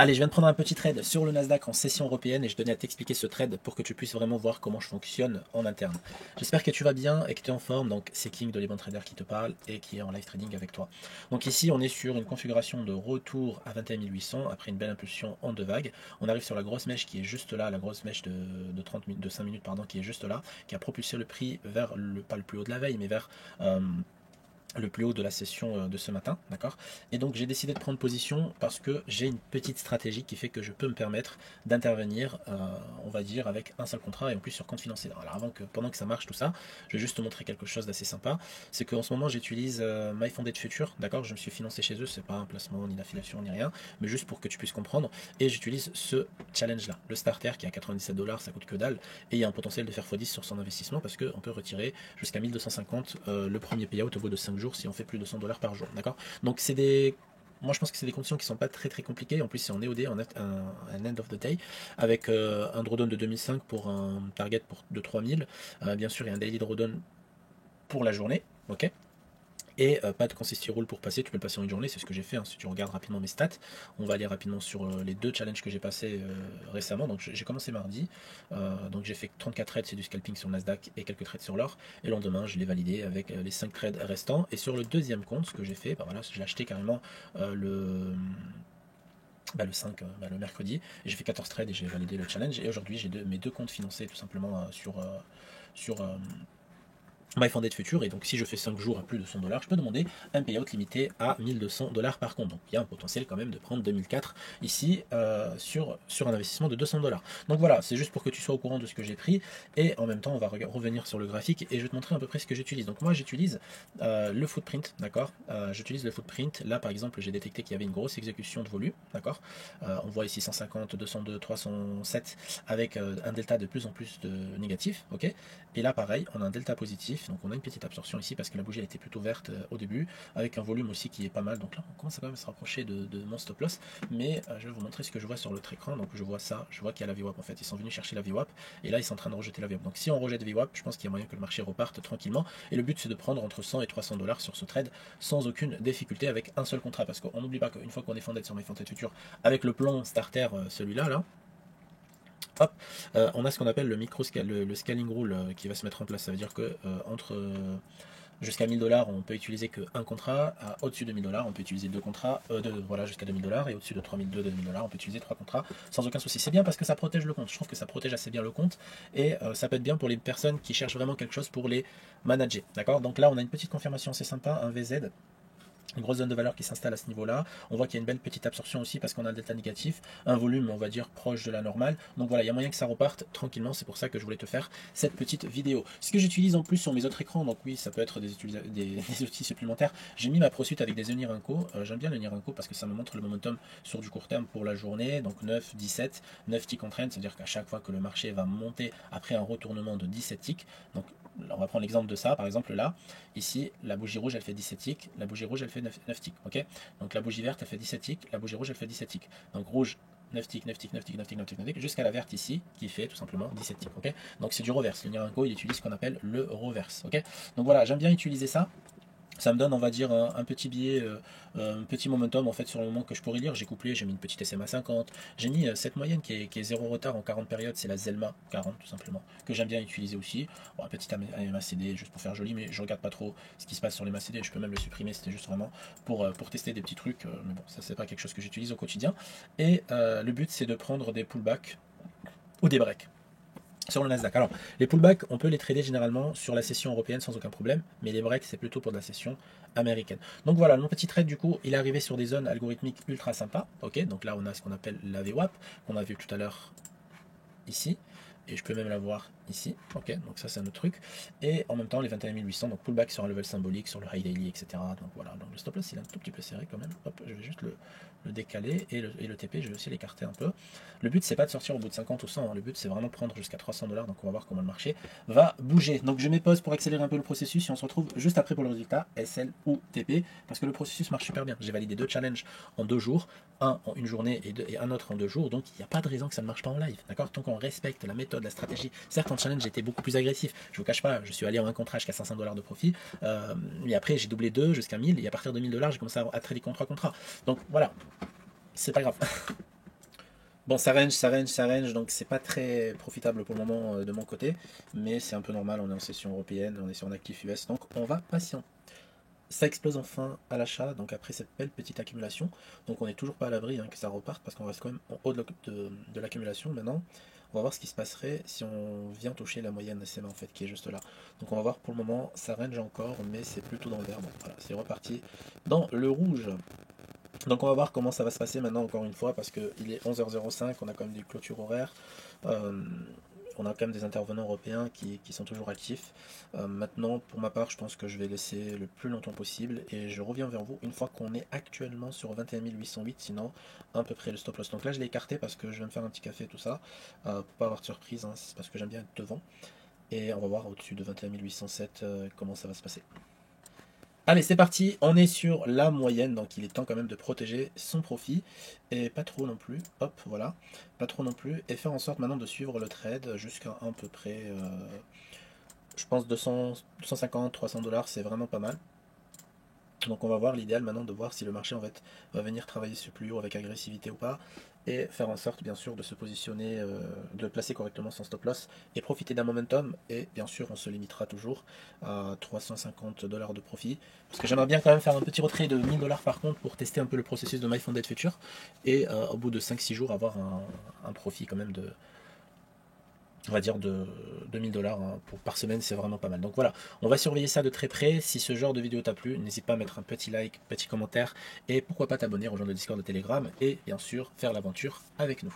Allez, je viens de prendre un petit trade sur le Nasdaq en session européenne et je tenais à t'expliquer ce trade pour que tu puisses vraiment voir comment je fonctionne en interne. J'espère que tu vas bien et que tu es en forme. Donc, c'est King de Les Bons Traders qui te parle et qui est en live trading avec toi. Donc, ici, on est sur une configuration de retour à 21 800 après une belle impulsion en deux vagues. On arrive sur la grosse mèche qui est juste là, la grosse mèche de 30 minutes, de 5 minutes, pardon, qui est juste là, qui a propulsé le prix vers pas le plus haut de la veille, mais vers. Le plus haut de la session de ce matin, d'accord. Et donc j'ai décidé de prendre position parce que j'ai une petite stratégie qui fait que je peux me permettre d'intervenir, on va dire, avec un seul contrat et en plus sur compte financier. Alors pendant que ça marche tout ça, je vais juste te montrer quelque chose d'assez sympa. C'est qu'en ce moment j'utilise MyFonded Future, d'accord. Je me suis financé chez eux, c'est pas un placement ni d'affiliation ni rien, mais juste pour que tu puisses comprendre. Et j'utilise ce challenge là, le starter qui est à 97 $, ça coûte que dalle, et il y a un potentiel de faire x10 sur son investissement parce qu'on peut retirer jusqu'à 1250 le premier payout au bout de 5 jours si on fait plus de 100 $ par jour, d'accord. Donc c'est des moi je pense que c'est des conditions qui sont pas très très compliquées. En plus c'est en EOD, un end of the day, avec un drawdown de 2005 pour un target de 3000. Bien sûr il y a un daily drawdown pour la journée, ok. Et pas de consistent rule pour passer, tu peux le passer en une journée, c'est ce que j'ai fait, hein. Si tu regardes rapidement mes stats, on va aller rapidement sur les deux challenges que j'ai passés récemment. Donc j'ai commencé mardi, donc j'ai fait 34 trades, c'est du scalping sur Nasdaq et quelques trades sur l'or, et le lendemain je l'ai validé avec les 5 trades restants. Et sur le deuxième compte, ce que j'ai fait, bah voilà, je l'ai acheté carrément le 5, le mercredi, et j'ai fait 14 trades et j'ai validé le challenge. Et aujourd'hui j'ai mes deux comptes financés tout simplement sur MyFunded Future, et donc si je fais 5 jours à plus de 100 $, je peux demander un payout limité à 1200 $ par compte. Donc il y a un potentiel quand même de prendre 2004 ici sur un investissement de 200 $. Donc voilà, c'est juste pour que tu sois au courant de ce que j'ai pris, et en même temps on va revenir sur le graphique et je vais te montrer à peu près ce que j'utilise. Donc moi j'utilise le footprint, d'accord. J'utilise le footprint. Là par exemple j'ai détecté qu'il y avait une grosse exécution de volume, d'accord. On voit ici 150, 202, 307 avec un delta de plus en plus de négatif, ok. Et là pareil, on a un delta positif, donc on a une petite absorption ici parce que la bougie elle était plutôt verte au début, avec un volume aussi qui est pas mal. Donc là on commence à quand même se rapprocher de mon stop loss, mais je vais vous montrer ce que je vois sur l'autre écran. Donc je vois ça, je vois qu'il y a la VWAP en fait, ils sont venus chercher la VWAP, et là ils sont en train de rejeter la VWAP. Donc si on rejette VWAP, je pense qu'il y a moyen que le marché reparte tranquillement, et le but c'est de prendre entre 100 et 300 $ sur ce trade sans aucune difficulté avec un seul contrat, parce qu'on n'oublie pas qu'une fois qu'on est fondé sur mes Funded Future avec le plan starter, celui-là là, hop, on a ce qu'on appelle le scaling rule qui va se mettre en place. Ça veut dire que jusqu'à 1000 $, on peut utiliser qu'un contrat. Au-dessus de 1000 $, on peut utiliser deux contrats. Voilà, jusqu'à 2000 $. Et au-dessus de 3002, 2000 $, on peut utiliser trois contrats sans aucun souci. C'est bien parce que ça protège le compte. Je trouve que ça protège assez bien le compte. Et ça peut être bien pour les personnes qui cherchent vraiment quelque chose pour les manager. D'accord. Donc là, on a une petite confirmation assez sympa, un VZ. Une grosse zone de valeur qui s'installe à ce niveau-là. On voit qu'il y a une belle petite absorption aussi parce qu'on a un delta négatif, un volume, on va dire, proche de la normale. Donc voilà, il y a moyen que ça reparte tranquillement. C'est pour ça que je voulais te faire cette petite vidéo. Ce que j'utilise en plus sur mes autres écrans, donc oui, ça peut être des outils supplémentaires. J'ai mis ma ProSuite avec des Nirenko. J'aime bien le Nirenko parce que ça me montre le momentum sur du court terme pour la journée. Donc 9, 17, 9 ticks en trend, c'est-à-dire qu'à chaque fois que le marché va monter après un retournement de 17 ticks, donc on va prendre l'exemple de ça, par exemple là, ici, la bougie rouge elle fait 17 ticks, la bougie rouge elle fait 9 ticks, ok. Donc la bougie verte elle fait 17 ticks, la bougie rouge elle fait 17 ticks. Donc rouge, 9 ticks, 9 ticks, 9 ticks, 9 ticks, 9 ticks, 9 ticks, jusqu'à la verte ici, qui fait tout simplement 17 ticks, ok. Donc c'est du reverse, le Nirenko il utilise ce qu'on appelle le reverse, ok. Donc voilà, j'aime bien utiliser ça. Ça me donne, on va dire, un petit biais, un petit momentum en fait sur le moment que je pourrais lire. J'ai couplé, j'ai mis une petite SMA 50, j'ai mis cette moyenne qui est 0 retard en 40 périodes, c'est la Zelma 40 tout simplement, que j'aime bien utiliser aussi. Bon, un petit MACD juste pour faire joli, mais je regarde pas trop ce qui se passe sur les MACD, je peux même le supprimer, c'était juste vraiment pour tester des petits trucs, mais bon, ça c'est pas quelque chose que j'utilise au quotidien. Et le but c'est de prendre des pullbacks ou des breaks sur le Nasdaq. Alors, les pullbacks, on peut les trader généralement sur la session européenne sans aucun problème, mais les breaks, c'est plutôt pour de la session américaine. Donc voilà, mon petit trade, du coup, il est arrivé sur des zones algorithmiques ultra sympas. Ok, donc là, on a ce qu'on appelle la VWAP, qu'on a vu tout à l'heure ici, et je peux même la voir ici, ok, donc ça c'est un autre truc, et en même temps les 21 800, donc pullback sur un level symbolique, sur le high daily, etc. Donc voilà, donc le stop loss il est un tout petit peu serré quand même, hop, je vais juste le décaler, et le TP je vais aussi l'écarter un peu. Le but c'est pas de sortir au bout de 50 ou 100, hein. Le but c'est vraiment de prendre jusqu'à 300 $, donc on va voir comment le marché va bouger. Donc je mets pause pour accélérer un peu le processus, et on se retrouve juste après pour le résultat, SL ou TP, parce que le processus marche super bien. J'ai validé deux challenges en 2 jours, un en une journée et un autre en 2 jours, donc il n'y a pas de raison que ça ne marche pas en live, d'accord. Tant qu'on respecte la méthode, la stratégie. Certes en challenge j'étais beaucoup plus agressif, je vous cache pas, je suis allé en un contrat jusqu'à 500 $ de profit, et après j'ai doublé 2 jusqu'à 1000, et à partir de 1000 $, j'ai commencé à trader contre 3 contrats. Donc voilà, c'est pas grave. Bon, ça range, ça range, ça range, donc c'est pas très profitable pour le moment de mon côté, mais c'est un peu normal, on est en session européenne, on est sur un actif US, donc on va patienter. Ça explose enfin à l'achat, donc après cette belle petite accumulation. Donc on n'est toujours pas à l'abri hein, que ça reparte, parce qu'on reste quand même en haut de l'accumulation maintenant. On va voir ce qui se passerait si on vient toucher la moyenne SMA en fait, qui est juste là. Donc on va voir pour le moment, ça range encore, mais c'est plutôt dans le vert. Bon, voilà, c'est reparti dans le rouge. Donc on va voir comment ça va se passer maintenant encore une fois, parce qu'il est 11h05, on a quand même des clôtures horaires. Euh, on a quand même des intervenants européens qui sont toujours actifs. Maintenant, pour ma part, je pense que je vais laisser le plus longtemps possible et je reviens vers vous une fois qu'on est actuellement sur 21 808, sinon à peu près le stop loss. Donc là, je l'ai écarté parce que je viens de faire un petit café, tout ça, pour pas avoir de surprise, hein, c'est parce que j'aime bien être devant. Et on va voir au-dessus de 21 807 comment ça va se passer. Allez, c'est parti, on est sur la moyenne, donc il est temps quand même de protéger son profit, et pas trop non plus, hop, voilà, pas trop non plus, et faire en sorte maintenant de suivre le trade jusqu'à à peu près, je pense 200, 250, 300 dollars, c'est vraiment pas mal. Donc on va voir l'idéal maintenant de voir si le marché en fait va venir travailler sur plus haut avec agressivité ou pas, et faire en sorte bien sûr de se positionner, de placer correctement son stop loss et profiter d'un momentum. Et bien sûr on se limitera toujours à 350 dollars de profit, parce que j'aimerais bien quand même faire un petit retrait de 1000 dollars par contre pour tester un peu le processus de MyFunded Future, et au bout de 5-6 jours avoir un profit quand même de, on va dire de 2000 dollars hein, par semaine, c'est vraiment pas mal. Donc voilà, on va surveiller ça de très près. Si ce genre de vidéo t'a plu, n'hésite pas à mettre un petit like, petit commentaire, et pourquoi pas t'abonner, rejoindre le Discord, de Telegram, et bien sûr faire l'aventure avec nous.